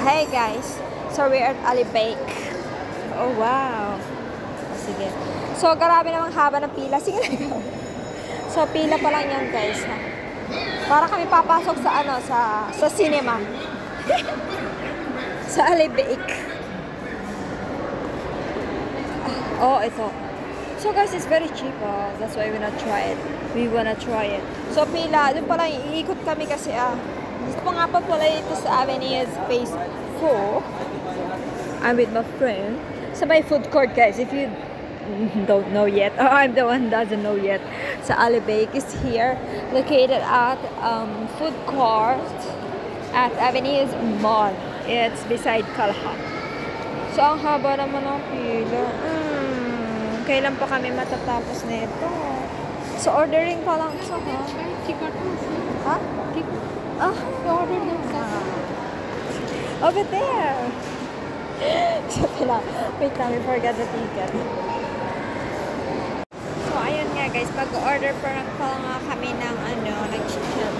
Hey guys, so we're at Ali Bake. Oh wow. Sige. So grabe namang haba ng pila. Sige na. So pila pa lang yan guys. Ha? Para kami papasok sa sa cinema. Sa Ali Bake. Oh, ito. So guys, it's very cheap. That's why we wanna try it. So pila, doon pala iikot kami kasi gusto ko nga pa pala ito sa Avenue Phase 4. I'm with my friend. Sabay food court guys. If you don't know yet, or I'm the one who doesn't know yet. Sa Ali Bake is here, located at food court at Avenues Mall. It's beside Kalha. So ang haba naman ng pila. Kailan pa kami matatapos na ito? So ordering pa lang sa ha? Order them Over there. So pala, wait lang, we forgot the ticket. So ayun nga guys, mag-order pa lang kami ng ng chicken.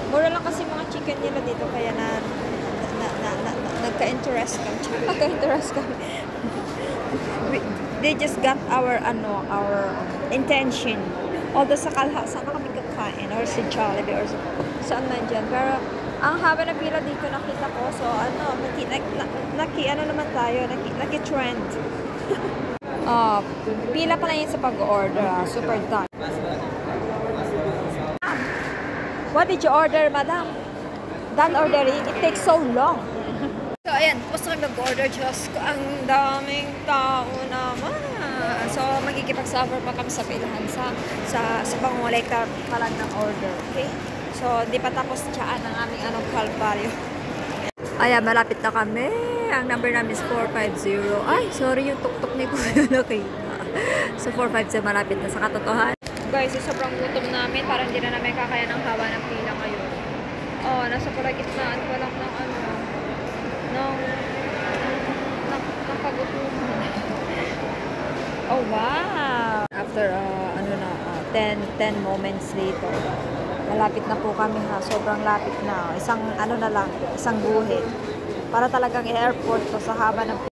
Mura lang kasi mga chicken nila dito kaya nagka-interest kami. They just got our intention. Although sa Kalha, sana kami kakain or si Jollibee or saan man dyan. Pero ang haba na pila dito nakita ko. So naman tayo, naki-trend. Pila pa lang yun sa pag-order. Super done. What did you order, madam? Done ordering? It takes so long. So ayan, tapos na mag-order. Diyos ko, ang daming tao naman. So magkikipag-suffer pa kami sa pilahan sa pangolekta pa lang ng order. Okay? So di pa tapos tiyaan ang aming kalbaryo. Ayan, malapit na kami. Ang number namin is 450. Ay, sorry yung tuktok ni Kuya nakita. So 450, malapit na sa katotohanan. Guys, sobrang gutom namin. Parang hindi na namin kakaya ng haba ng pila ngayon. Oh, nasa palagitnaan pa lang ng pagutuman. Oh wow! After 10 moments later, malapit na po kami ha. Sobrang lapit na. Isang guhit. Para talagang airport to sa haba ng